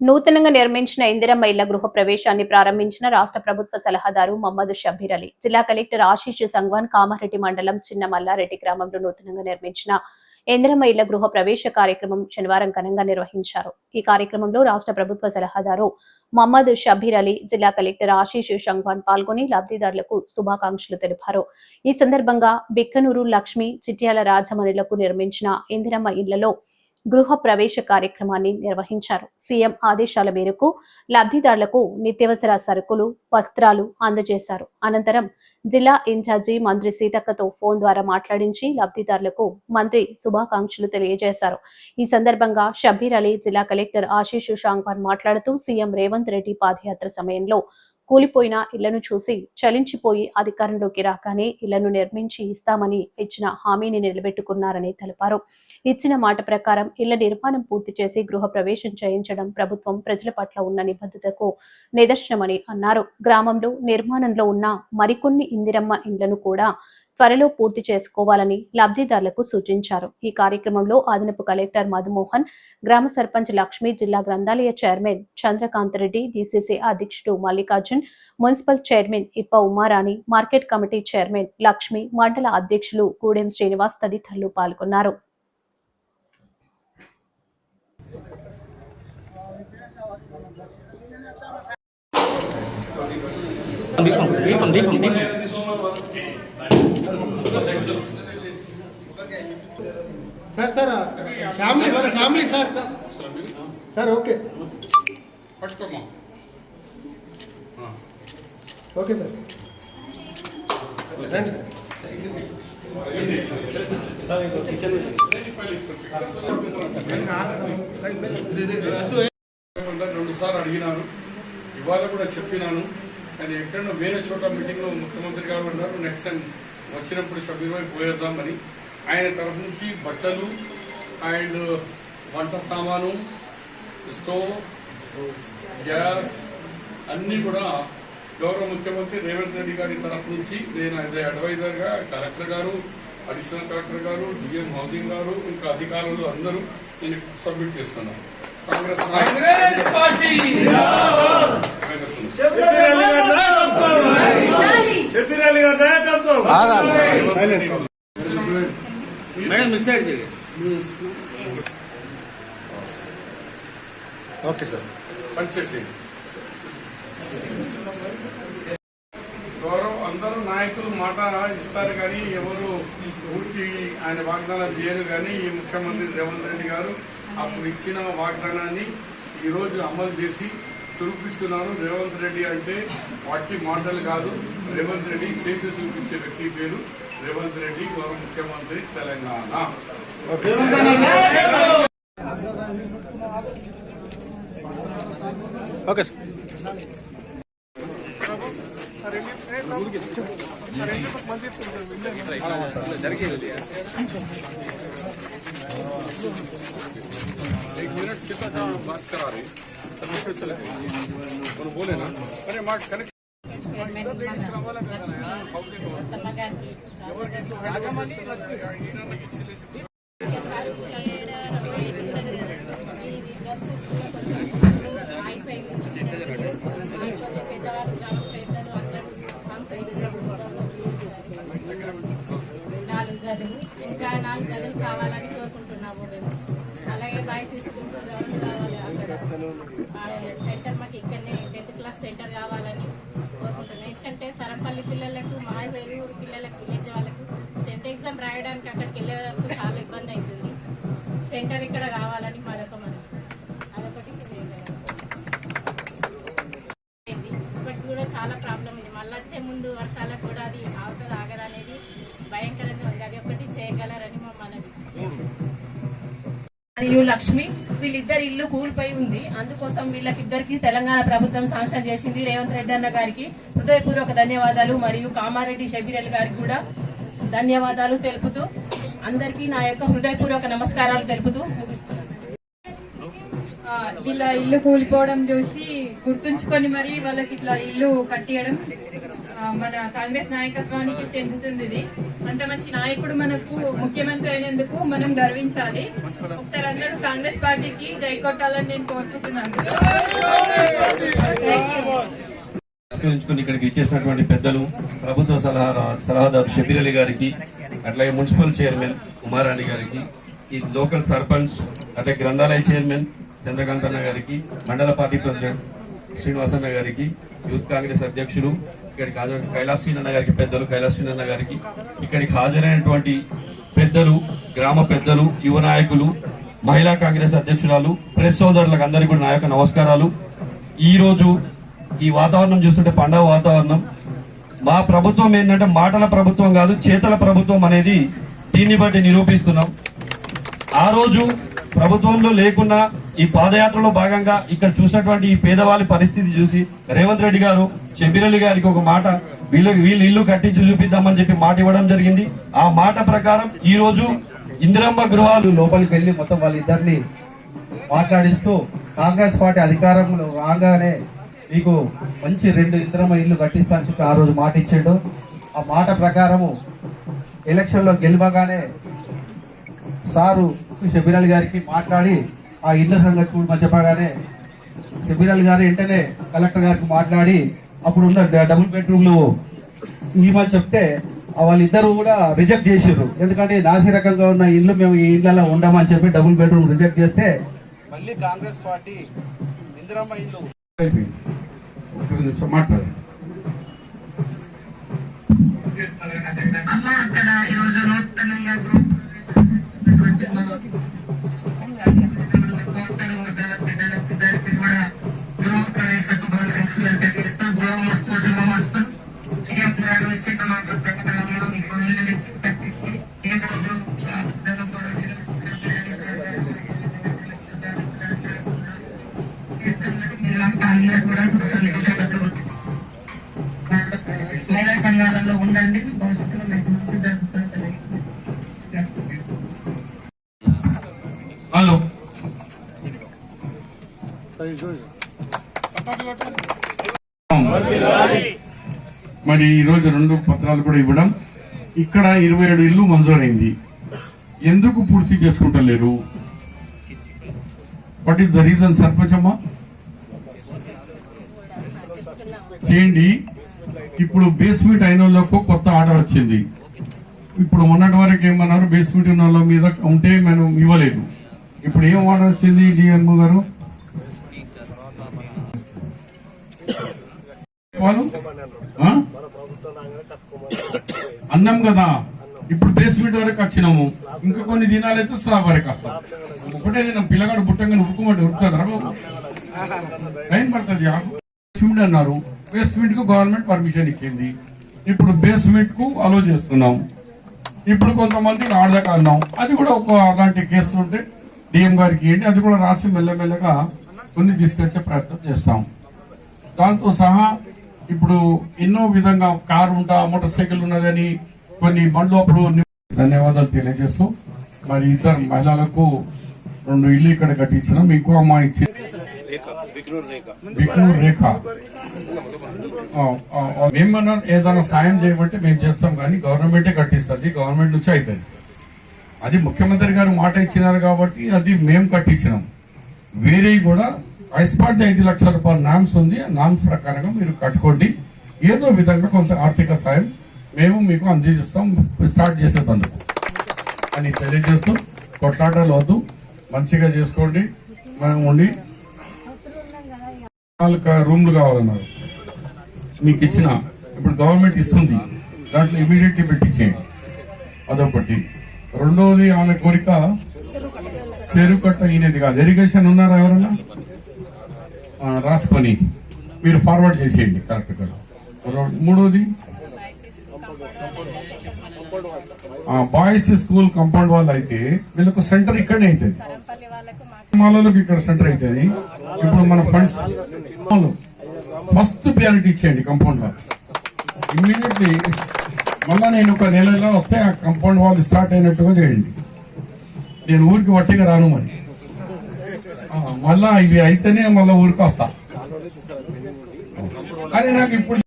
నూతనంగా నిర్మించిన ఇందిరమ్మ ఇళ్ల గృహ ప్రవేశాన్ని ప్రారంభించిన రాష్ట్ర ప్రభుత్వ సలహాదారు మహమ్మద్ షబ్బీర్ అలీ. జిల్లా కలెక్టర్ ఆశీష్ సంగ్వాన్ కామారెడ్డి మండలం చిన్న మల్లారెడ్డి గ్రామంలో నూతనంగా నిర్మించిన ఇందిరమ్మ ఇళ్ల గృహ ప్రవేశ కార్యక్రమం శనివారం ఘనంగా నిర్వహించారు. ఈ కార్యక్రమంలో రాష్ట్ర ప్రభుత్వ సలహాదారు మహమ్మద్ షబ్బీర్ అలీ, జిల్లా కలెక్టర్ ఆశీష్ సంగ్వాన్ పాల్గొని లబ్ధిదారులకు శుభాకాంక్షలు తెలిపారు. ఈ సందర్భంగా బిక్కనూరు లక్ష్మి, చిట్యాల రాజమణులకు నిర్మించిన ఇందిరమ్మ ఇళ్లలో గృహ ప్రవేశ కార్యక్రమాన్ని నిర్వహించారు. సీఎం ఆదేశాల మేరకు లబ్ధిదారులకు నిత్యావసర సరుకులు, వస్త్రాలు అందజేశారు. అనంతరం జిల్లా ఇన్ఛార్జి మంత్రి సీతక్కతో ఫోన్ ద్వారా మాట్లాడించి లబ్ధిదారులకు మంత్రి శుభాకాంక్షలు తెలియజేశారు. ఈ సందర్భంగా షబ్బీర్ అలీ, జిల్లా కలెక్టర్ ఆశీష్ షాంగ్వాన్ మాట్లాడుతూ సీఎం రేవంత్ రెడ్డి పాదయాత్ర సమయంలో కూలిపోయిన ఇళ్లను చూసి చలించిపోయి అధికారంలోకి రాగానే ఇళ్లను నిర్మించి ఇస్తామని ఇచ్చిన హామీని నిలబెట్టుకున్నారని తెలిపారు. ఇచ్చిన మాట ప్రకారం ఇళ్ల నిర్మాణం పూర్తి చేసి గృహ ప్రవేశం చేయించడం ప్రభుత్వం ప్రజల పట్ల ఉన్న నిబద్ధతకు నిదర్శనమని అన్నారు. గ్రామంలో నిర్మాణంలో ఉన్న మరికొన్ని ఇందిరమ్మ ఇళ్లను కూడా త్వరలో పూర్తి చేసుకోవాలని లబ్ధిదారులకు సూచించారు. ఈ కార్యక్రమంలో అదనపు కలెక్టర్ మధుమోహన్, గ్రామ సర్పంచ్ లక్ష్మి, జిల్లా గ్రంథాలయ చైర్మన్ చంద్రకాంత్ రెడ్డి, డీసీసీ అధ్యక్షుడు మల్లికార్జున్, మున్సిపల్ చైర్మన్ ఇప్ప Uma Rani, market committee chairman Lakshmi, మండల అధ్యక్షులు గూడెం శ్రీనివాస్ తదితరులు పాల్గొన్నారు. సార్ సార్ ఫ్యామిలీ మన family sir sir okay okay sir రండి సార్. రెండు సార్లు అడిగినాను, ఇవాళ కూడా చెప్పినాను. కానీ ఎక్కడో వేరే చోట మీటింగ్లో ముఖ్యమంత్రి గారు ఉన్నారు, నెక్స్ట్ టైం వచ్చినప్పుడు షబ్బీర్ భాయ్ పోయేద్దామని. ఆయన తరఫు నుంచి బట్టలు అండ్ వంట సామాను, స్టవ్, గ్యాస్ అన్నీ కూడా గౌరవ ముఖ్యమంత్రి రేవంత్ రెడ్డి గారి తరఫు నుంచి నేను యాజ్ ఏ అడ్వైజర్గా కలెక్టర్ గారు, అడిషనల్ కలెక్టర్ గారు, డిఎం హౌసింగ్ గారు, ఇంకా అధికారులు అందరూ నేను సబ్మిట్ చేస్తున్నాను. కాంగ్రెస్ పార్టీ ఓకే సార్ పనిచేసి గౌరవ్ అందరూ నాయకులు మాట ఇస్తారు కానీ ఎవరు పూర్తి ఆయన వాగ్దానాలు చేయరు. కానీ ఈ ముఖ్యమంత్రి రేవంత్ రెడ్డి గారు అప్పుడు ఇచ్చిన వాగ్దానాన్ని ఈరోజు అమలు చేసి చూపించుకున్నారు. రేవంత్ రెడ్డి అంటే వాటి మాటలు కాదు, రేవంత్ రెడ్డి చేసి చూపించే వ్యక్తి పేరు రేవంత్ రెడ్డి, గౌరవ ముఖ్యమంత్రి తెలంగాణ. ఓకే एक मिनट कितना था बात करा रहे चले बोले ना अरे मार्ट कनेक्ट ఇంకా 4 గదులు కావాలని కోరుకుంటున్నాము. అలాగే బాయ్స్ తీసుకుంటూ సెంటర్ మాకు ఇక్కడనే 10th క్లాస్ సెంటర్ కావాలని కోరుకుంటున్నాం. ఎందుకంటే సరంపల్లి పిల్లలకు, మా ఊరు పిల్లలకు, విలేజ్ వాళ్ళకు 10th ఎగ్జామ్ రాయడానికి అక్కడికి వెళ్ళే వరకు చాలా ఇబ్బంది అవుతుంది. సెంటర్ ఇక్కడ కావాలని మరొక మనసు, అదొకటి. ఇప్పటికి కూడా చాలా ప్రాబ్లం ఉంది. మళ్ళీ వచ్చే ముందు వర్షాలకు కూడా అది ఆగుతుంది ఆగదనేది భయంకరంగా ఉంది. అది ఒకటి చేయగలరని మా మనవి. మరియు లక్ష్మి వీళ్ళిద్దరు ఇల్లు కూలిపోయి ఉంది. అందుకోసం వీళ్ళకిద్దరికి తెలంగాణ ప్రభుత్వం శాంక్షన్ చేసింది. రేవంత్ రెడ్డి అన్న గారికి హృదయపూర్వక ధన్యవాదాలు, మరియు కామారెడ్డి షబ్బీర్ అలీ గారికి కూడా ధన్యవాదాలు తెలుపుతూ అందరికీ నా యొక్క హృదయపూర్వక నమస్కారాలు తెలుపుతూ ముగిస్తున్నాను. వీళ్ళ ఇల్లు కూలిపోవడం చూసి గుర్తుంచుకొని మరి వాళ్ళకి ఇట్లా ఇల్లు కట్టియడం మన కాంగ్రెస్ నాయకత్వానికి చెందుతుంది. ఇది అంత మంచి నాయకుడు మనకు ముఖ్యమంత్రి అయినందుకు మనం గర్వించాలి. ఒకసారి అందరూ కాంగ్రెస్ పార్టీకి జై కొట్టాలని నేను కోరుకుంటున్నాను. ఇక్కడికి ఇచ్చేసినటువంటి పెద్దలు, ప్రభుత్వ సలహాదారు షబీర్ అలీ గారికి, అట్లాగే మున్సిపల్ చైర్మన్ ఉమారాణి గారికి, ఈ లోకల్ సర్పంచ్, అట్లాగే గ్రంథాలయ చైర్మన్ చంద్రకాంత్ అన్న గారికి, మండల పార్టీ ప్రెసిడెంట్ శ్రీనివాసన్న గారికి, యూత్ కాంగ్రెస్ అధ్యక్షులు ఇక్కడికి హాజరు కైలాసీన్ అన్న గారికి, పెద్దలు కైలాసీన్ అన్న గారికి, ఇక్కడికి హాజరైనటువంటి పెద్దలు, గ్రామ పెద్దలు, యువ నాయకులు, మహిళా కాంగ్రెస్ అధ్యక్షురాలు, ప్రెస్ సోదరులకు అందరికీ కూడా నా యొక్క నమస్కారాలు. ఈ రోజు ఈ వాతావరణం చూస్తుంటే పండగ వాతావరణం. మా ప్రభుత్వం ఏంటంటే మాటల ప్రభుత్వం కాదు, చేతల ప్రభుత్వం అనేది దీన్ని బట్టి నిరూపిస్తున్నాం. ఆ రోజు ప్రభుత్వంలో లేకున్నా ఈ పాదయాత్రలో భాగంగా ఇక్కడ చూసినటువంటి ఈ పేదవాళ్ళ పరిస్థితి చూసి రేవంత్ రెడ్డి గారు షబీర్ అలీ గారికి ఒక మాట, వీళ్ళు ఇల్లు కట్టించి చూపిద్దామని చెప్పి మాట ఇవ్వడం జరిగింది. ఆ మాట ప్రకారం ఈ రోజు ఇందిరమ్మ గృహాలు లోపలికి వెళ్లి మొత్తం వాళ్ళిద్దరిని మాట్లాడిస్తూ కాంగ్రెస్ పార్టీ అధికారంలో రాగానే మీకు మంచి 2 ఇందిరమ్మ ఇల్లు కట్టిస్తా అని చెప్పి ఆ రోజు మాట ఇచ్చాడు. ఆ మాట ప్రకారము ఎలక్షన్లో గెలవగానే సారు షబీర్ అలీ గారికి మాట్లాడి ఆ ఇళ్ల సంగతి చూడమని చెప్పగానే షబీర్ అలీ గారు వెంటనే కలెక్టర్ గారికి మాట్లాడి అప్పుడున్న డబుల్ బెడ్రూమ్లు ఇవ్వమని చెప్తే వాళ్ళిద్దరు కూడా రిజెక్ట్ చేసారు. ఎందుకంటే నాసి రకంగా ఉన్న ఇల్లు మేము ఈ ఇళ్లలో ఉండమని చెప్పి డబుల్ బెడ్రూమ్ రిజెక్ట్ చేస్తే మళ్ళీ కాంగ్రెస్ పార్టీ ఇందిరమ్మ ఇల్లు మాట్లాడు. అక్కడ ఈరోజు నూతనంగా గృహ ప్రవేశ శుభాకాంక్షలు తెలియజేస్తూ గృహమస్తు శుభమస్తు సీఎం గారు ఇచ్చిన మాట ప్రకారంలో మీకు ఇల్లు కట్టించి ఈ రోజు మీరంతా అందరూ కూడా సుఖ సంతోషాలతో మహిళా సంఘాలలో ఉండండి. భవిష్యత్తులో మీకు మంచి జరుగుతుంది. హలో మరి ఈరోజు 2 పత్రాలు కూడా ఇవ్వడం, ఇక్కడ 27 ఇల్లు మంజూరైంది. ఎందుకు పూర్తి చేసుకుంటలేరు? What is the reason? Sarpanch అమ్మా చేయండి. ఇప్పుడు బేస్మెంట్ అయిన వాళ్ళకు కొత్త ఆర్డర్ వచ్చింది. ఇప్పుడు మొన్నటి వరకు ఏమన్నారు, బేస్మెంట్ ఉన్న వాళ్ళ మీద ఉంటే మనం ఇవ్వలేదు. ఇప్పుడు ఏం ఆర్డర్ వచ్చింది డిఎంఓ గారు? అన్నం కదా, ఇప్పుడు బేస్మెంట్ వరకు వచ్చినాము, ఇంకా కొన్ని దినాలైతే స్లాబ్ వరకు వస్తాం. ఒకటే దినం పిల్లగాడు పుట్టంగా ఉరుకుమంటే ఉరుకుతుందా బాబు? టైం పడుతుంది. బేస్మెంట్ అన్నారు, బేస్మెంట్ కు గవర్నమెంట్ పర్మిషన్ ఇచ్చింది. ఇప్పుడు బేస్మెంట్ కు అలో చేస్తున్నాం. ఇప్పుడు కొంతమంది ఆడదాకా అన్నాం, అది కూడా ఒక అలాంటి కేసులు ఉంటే డిఎం గారికి ఏంటి, అది కూడా రాసి మెల్లమెల్లగా కొన్ని తీసుకొచ్చే ప్రయత్నం చేస్తాం. దాంతో సహా ఇప్పుడు ఎన్నో విధంగా కారు ఉంటా, మోటార్ సైకిల్ ఉన్నదని కొన్ని బండ్లు అప్పుడు ధన్యవాదాలు తెలియజేస్తూ, మరి ఇద్దరు మహిళలకు 2 ఇల్లు ఇక్కడ కట్టించిన. మీకు అమ్మాయి ఇచ్చి రేఖ మేమన్నా ఏదైనా సాయం చేయమంటే మేము చేస్తాం, కానీ గవర్నమెంటే కట్టిస్తుంది, గవర్నమెంట్ నుంచి అవుతుంది. అది ముఖ్యమంత్రి గారు మాట ఇచ్చినారు కాబట్టి అది మేము కట్టించినాం. వేరే కూడా ఐస్పాట్ 5 లక్షల రూపాయల నామ్స్ ఉంది. ఆ నామ్స్ ప్రకారంగా మీరు కట్టుకోండి. ఏదో విధంగా కొంత ఆర్థిక సాయం మేము మీకు అందజేస్తాం స్టార్ట్ చేసేందుకు అని తెలియజేస్తూ, కొట్లాటలు వద్దు, మంచిగా చేసుకోండి. మనం ఉండి 4 రూమ్లు కావాలన్నారు, మీకు ఇచ్చిన. ఇప్పుడు గవర్నమెంట్ ఇస్తుంది, దాంట్లో ఇమీడియట్లీ పెట్టించేయండి. అదొకటి. రెండోది ఆమె కోరిక చెరువు కట్ట ఈయనది కాదు, ఇరిగేషన్ ఉన్నారా ఎవరన్నా రాసుకొని మీరు ఫార్వర్డ్ చేసేయండి కరెక్ట్ గా. మూడోది బాయ్స్ స్కూల్ కాంపౌండ్ వాళ్ళు అయితే వీళ్ళకు సెంటర్ ఇక్కడనే అవుతుంది, మాలలకు ఇక్కడ సెంటర్ అవుతుంది. ఇప్పుడు మన ఫండ్స్ ఫస్ట్ ప్రియారిటీ ఇచ్చేయండి కాంపౌండ్ వాల్ ఇమ్మీడియట్లీ. మళ్ళా నేను ఒక నెలలో వస్తే ఆ కాంపౌండ్ వాల్ స్టార్ట్ అయినట్టుగా చేయండి. నేను ఊరికి వట్టిగా రాను మరి. మళ్ళా ఇవి అయితేనే మళ్ళా ఊరికి వస్తా. కానీ నాకు ఇప్పుడు